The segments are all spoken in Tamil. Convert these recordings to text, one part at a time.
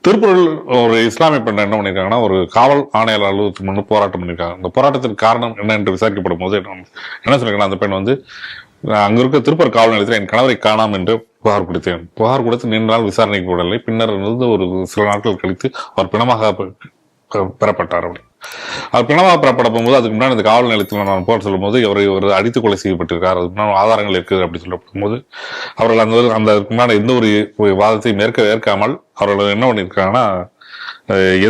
திருப்பூரில் ஒரு இஸ்லாமிய பெண் என்ன பண்ணியிருக்காங்கன்னா, ஒரு காவல் ஆணையாளர் அலுவலகத்துக்கு முன்பு போராட்டம் பண்ணியிருக்காங்க. இந்த போராட்டத்திற்கு காரணம் என்ன என்று விசாரிக்கப்படும் போது என்ன சொல்லியிருக்காங்க, அந்த பெண் வந்து அங்க இருக்க திருப்பூர் காவல் நிலையத்தில் என் கணவரை காணாம் என்று புகார் கொடுத்தேன். புகார் கொடுத்து நீண்ட நாள் விசாரணைக்கு விடவில்லை. பின்னர் இருந்து ஒரு சில நாட்கள் கழித்து அவர் பிணமாக பெறப்பட்டார். அப்படி அவர் பிணமாக பெறப்படும் போது அதுக்கு முன்னாடி இந்த காவல் நிலையத்தில் நான் போட சொல்லும் போது இவர் அடித்து கொலை செய்யப்பட்டிருக்கார், அதுக்கு முன்னாடி ஆதாரங்கள் இருக்குது அப்படி சொல்லப்படும் போது அவர்கள் அந்த முன்னாடி எந்த ஒரு வாதத்தையும் ஏற்காமல் அவர்கள் என்ன பண்ணியிருக்காங்கன்னா,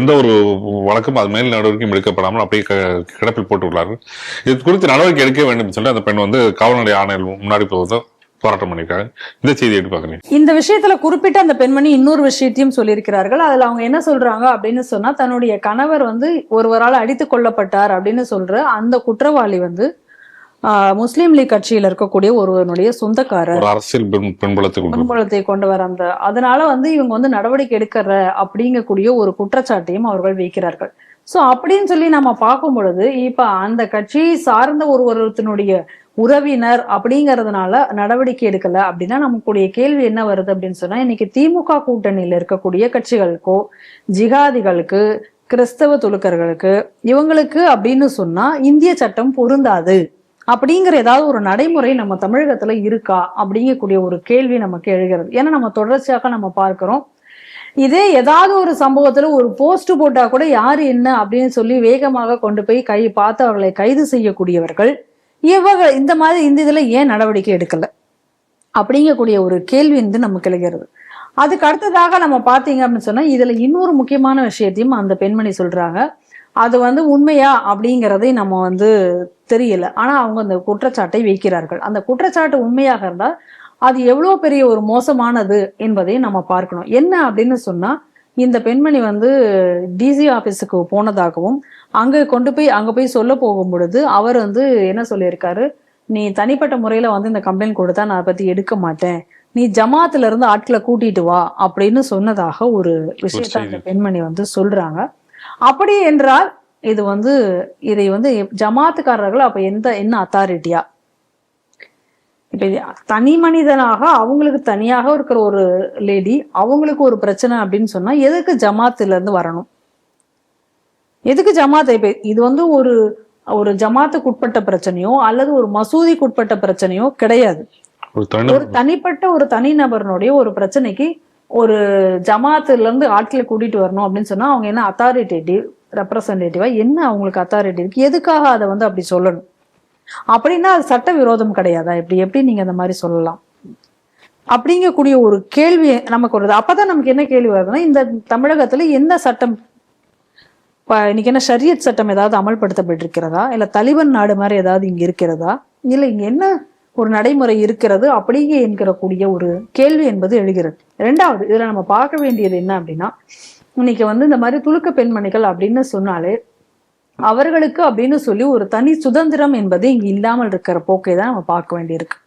எந்த ஒரு வழக்கும் அது மேல் நடவடிக்கையும் எடுக்கப்படாமல் அப்படியே கிடப்பில் போட்டு உள்ளார்கள். இது குறித்து நடவடிக்கை எடுக்க வேண்டும் சொல்லி அந்த பெண் வந்து காவல் நிலைய ஆணையர் முன்னாடி போவதை போராட்டம் பண்ணிருக்காங்க. இந்த செய்தி எடுத்து பாக்குறீங்க. இந்த விஷயத்துல குறிப்பிட்ட அந்த பெண்மணி இன்னொரு விஷயத்தையும் சொல்லியிருக்கிறார்கள். அதுல அவங்க என்ன சொல்றாங்க அப்படின்னு சொன்னா, தன்னுடைய கணவர் வந்து ஒருவரால் அடித்து கொல்லப்பட்டார் அப்படின்னு சொல்ற அந்த குற்றவாளி வந்து முஸ்லீம் லீக் கட்சியில இருக்கக்கூடிய ஒருவனுடைய சொந்தக்காரர், அரசியல் பின்புலத்தை கொண்டவர். அதனால வந்து இவங்க வந்து நடவடிக்கை எடுக்கிற அப்படிங்கக்கூடிய ஒரு குற்றச்சாட்டையும் அவர்கள் வைக்கிறார்கள். சோ அப்படின்னு சொல்லி நம்ம பார்க்கும் பொழுது இப்ப அந்த கட்சியை சார்ந்த ஒருவருத்தினுடைய உறவினர் அப்படிங்கறதுனால நடவடிக்கை எடுக்கல அப்படின்னா நமக்குடைய கேள்வி என்ன வருது அப்படின்னு சொன்னா, இன்னைக்கு திமுக கூட்டணியில இருக்கக்கூடிய கட்சிகளுக்கோ, ஜிகாதிகளுக்கு, கிறிஸ்தவ துலுக்கர்களுக்கு, இவங்களுக்கு அப்படின்னு சொன்னா இந்திய சட்டம் பொருந்தாது அப்படிங்கிற ஏதாவது ஒரு நடைமுறை நம்ம தமிழகத்துல இருக்கா அப்படிங்கக்கூடிய ஒரு கேள்வி நமக்கு எழுகிறது. ஏன்னா நம்ம தொடர்ச்சியாக நம்ம பார்க்கிறோம், இதே ஏதாவது ஒரு சம்பவத்துல ஒரு போஸ்ட் போட்டா கூட யாரு என்ன அப்படின்னு சொல்லி வேகமாக கொண்டு போய் பார்த்து அவர்களை கைது செய்யக்கூடியவர்கள் இவங்க இந்த மாதிரி இந்த இதுல ஏன் நடவடிக்கை எடுக்கல அப்படிங்கக்கூடிய ஒரு கேள்வி வந்து நமக்கு எழுகிறது. அதுக்கு அடுத்ததாக நம்ம பாத்தீங்க அப்படின்னு சொன்னா, இதுல இன்னொரு முக்கியமான விஷயத்தையும் அந்த பெண்மணி சொல்றாங்க. அது வந்து உண்மையா அப்படிங்கிறதை நம்ம வந்து தெரியல. ஆனா அவங்க அந்த குற்றச்சாட்டை வைக்கிறார்கள். அந்த குற்றச்சாட்டு உண்மையாக இருந்தால் அது எவ்வளவு பெரிய ஒரு மோசமானது என்பதையும் நம்ம பார்க்கணும். என்ன அப்படின்னு சொன்னா, இந்த பெண்மணி வந்து டிசி ஆபீஸுக்கு போனதாகவும் அங்க போய் சொல்ல போகும் பொழுது அவர் வந்து என்ன சொல்லியிருக்காரு, நீ தனிப்பட்ட முறையில வந்து இந்த கம்ப்ளைண்ட் கொடுத்தா நான் அதை பத்தி எடுக்க மாட்டேன், நீ ஜமாத்துல இருந்து ஆட்களை கூட்டிட்டு வா அப்படின்னு சொன்னதாக ஒரு விஷயத்த அந்த பெண்மணி வந்து சொல்றாங்க. அப்படி என்றால் இது வந்து இதை வந்து ஜமாத்துக்காரர்கள் அப்ப என்ன அத்தாரிட்டியா, இப்ப தனி மனிதனாக அவங்களுக்கு தனியாக இருக்கிற ஒரு லேடி அவங்களுக்கு ஒரு பிரச்சனை அப்படின்னு சொன்னா எதுக்கு ஜமாத்துல இருந்து வரணும், எதுக்கு ஜமாத்தை? இப்ப இது வந்து ஒரு ஜமாத்துக்கு உட்பட்ட பிரச்சனையோ அல்லது ஒரு மசூதிக்கு உட்பட்ட பிரச்சனையோ கிடையாது. ஒரு தனிப்பட்ட ஒரு தனிநபரனுடைய ஒரு பிரச்சனைக்கு ஒரு ஜமாத்துல இருந்து ஆட்களை கூட்டிட்டு வரணும் அப்படின்னு சொன்னா அவங்க என்ன அத்தாரிட்டேட்டிவ் ரெப்ரசன்டேட்டிவா, என்ன அவங்களுக்கு அத்தாரிட்டி இருக்கு, எதுக்காக அதை வந்து அப்படி சொல்லணும்? அப்படின்னா அது சட்ட விரோதம் கிடையாதா? எப்படி நீங்க அந்த மாதிரி சொல்லலாம் அப்படிங்கக்கூடிய ஒரு கேள்வி நமக்கு வருது. அப்பதான் நமக்கு என்ன கேள்வி வருதுன்னா, இந்த தமிழகத்துல என்ன சட்டம், இன்னைக்கு என்ன ஷரியத் சட்டம் ஏதாவது அமல்படுத்தப்பட்டிருக்கிறதா, இல்ல தலிபன் நாடு மாதிரி ஏதாவது இங்க இருக்கிறதா, இல்ல இங்க என்ன ஒரு நடைமுறை இருக்கிறது அப்படிங்க என்கிற கூடிய ஒரு கேள்வி என்பது எழுகிறது. ரெண்டாவது இதுல நம்ம பார்க்க வேண்டியது என்ன அப்படின்னா, இன்னைக்கு வந்து இந்த மாதிரி துலுக்க பெண்மணிகள் அப்படின்னு சொன்னாலே அவர்களுக்கு அப்படின்னு சொல்லி ஒரு தனி சுதந்திரம் என்பது இங்க இல்லாமல் இருக்கிற போக்கை தான் நம்ம பார்க்க வேண்டியிருக்கு.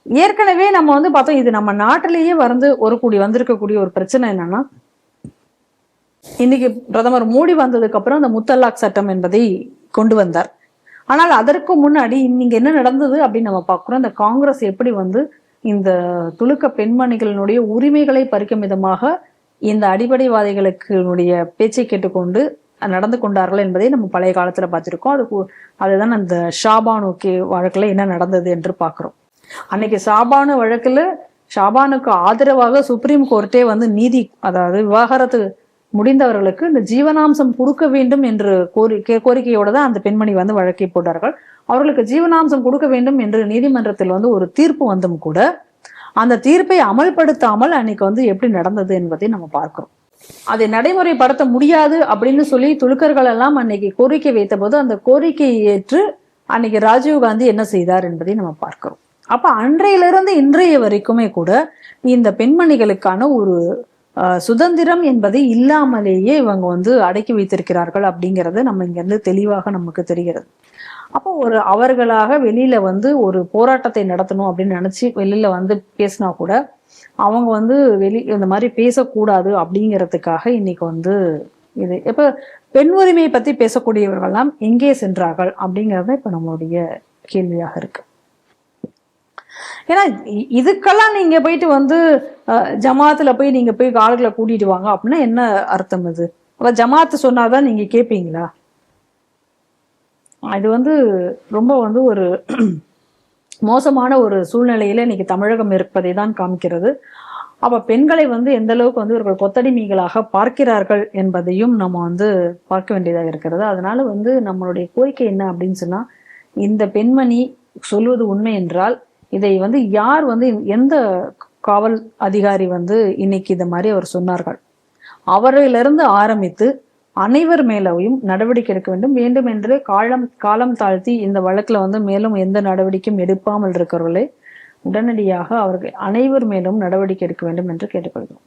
ஏற்கனவே நம்ம வந்து பார்த்தோம், இது நம்ம நாட்டிலேயே வந்திருக்கக்கூடிய ஒரு பிரச்சனை என்னன்னா, இன்னைக்கு பிரதமர் மோடி வந்ததுக்கு அப்புறம் அந்த முத்தலாக் சட்டம் என்பதை கொண்டு வந்தார். ஆனால் அதற்கு முன்னாடி இன்னைக்கு என்ன நடந்தது அப்படின்னு நம்ம பார்க்கிறோம். இந்த காங்கிரஸ் எப்படி வந்து இந்த துலுக்க பெண்மணிகளினுடைய உரிமைகளை பறிக்கும் விதமாக இந்த அடிப்படைவாதிகளுக்கு பேச்சை கேட்டுக்கொண்டு நடந்து கொண்டார்கள் என்பதை நம்ம பழைய காலத்துல பார்த்திருக்கோம். அதுதான் அந்த ஷாபானு வழக்குல என்ன நடந்தது என்று பார்க்கிறோம். அன்னைக்கு ஷாபானு வழக்குல ஷாபானுக்கு ஆதரவாக சுப்ரீம் கோர்ட்டே வந்து நீதி, அதாவது விவாகரத்து முடிந்தவர்களுக்கு இந்த ஜீவனாம்சம் கொடுக்க வேண்டும் என்று கோரிக்கையோட தான் அந்த பெண்மணி வந்து வழக்கை போட்டார்கள். அவர்களுக்கு ஜீவனாம்சம் கொடுக்க வேண்டும் என்று நீதிமன்றத்தில் வந்து ஒரு தீர்ப்பு வந்தும் கூட அந்த தீர்ப்பை அமல்படுத்தாமல் அன்னைக்கு வந்து எப்படி நடந்தது என்பதை நம்ம பார்க்கிறோம். அதை நடைமுறைப்படுத்த முடியாது அப்படின்னு சொல்லி துலுக்கர்கள் எல்லாம் அன்னைக்கு கோரிக்கை வைத்த போது அந்த கோரிக்கையை ஏற்று அன்னைக்கு ராஜீவ்காந்தி என்ன செய்தார் என்பதை நம்ம பார்க்கிறோம். அப்ப அன்றையிலிருந்து இன்றைய வரைக்குமே கூட இந்த பெண்மணிகளுக்கான ஒரு சுதந்திரம் என்பதை இல்லாமலேயே இவங்க வந்து அடக்கி வைத்திருக்கிறார்கள் அப்படிங்கிறது நம்ம இங்க இருந்து தெளிவாக நமக்கு தெரிகிறது. அப்போ அவர்களாக வெளியில வந்து ஒரு போராட்டத்தை நடத்தணும் அப்படின்னு நினைச்சு வெளியில வந்து பேசினா கூட அவங்க வந்து இந்த மாதிரி பேசக்கூடாது அப்படிங்கிறதுக்காக இன்னைக்கு வந்து இது இப்ப பெண் உரிமையை பத்தி பேசக்கூடியவர்கள்லாம் எங்கே சென்றார்கள் அப்படிங்கறத இப்ப நம்மளுடைய கேள்வியாக இருக்கு. ஏன்னா இதுக்கெல்லாம் நீங்க போயிட்டு வந்து ஜமாத்துல போய் நீங்க போய் ஆளுகளை கூட்டிட்டு வாங்க அப்படின்னா என்ன அர்த்தம் இது? அப்ப ஜமாத்து சொன்னாதான் நீங்க கேட்பீங்களா? இது வந்து ரொம்ப வந்து ஒரு மோசமான ஒரு சூழ்நிலையில இன்னைக்கு தமிழகம் இருப்பதை தான் காமிக்கிறது. அப்ப பெண்களை வந்து எந்த அளவுக்கு வந்து இவர்கள் கொத்தடிமைகளாக பார்க்கிறார்கள் என்பதையும் நம்ம வந்து பார்க்க வேண்டியதாக இருக்கிறது. அதனால வந்து நம்மளுடைய கோரிக்கை என்ன அப்படின்னு சொன்னா, இந்த பெண்மணி சொல்வது உண்மை என்றால் இதை வந்து யார் வந்து எந்த காவல் அதிகாரி வந்து இன்னைக்கு இந்த மாதிரி அவர் சொன்னார்கள், அவரிலிருந்து ஆரம்பித்து அனைவர் மேலையும் நடவடிக்கை எடுக்க வேண்டும். வேண்டும் என்று காலம் தாழ்த்தி இந்த வழக்குல வந்து மேலும் எந்த நடவடிக்கையும் எடுப்பாமல் இருக்கிறவர்களே உடனடியாக அவர்கள் அனைவர் மேலும் நடவடிக்கை எடுக்க வேண்டும் என்று கேட்டுக்கொள்கிறோம்.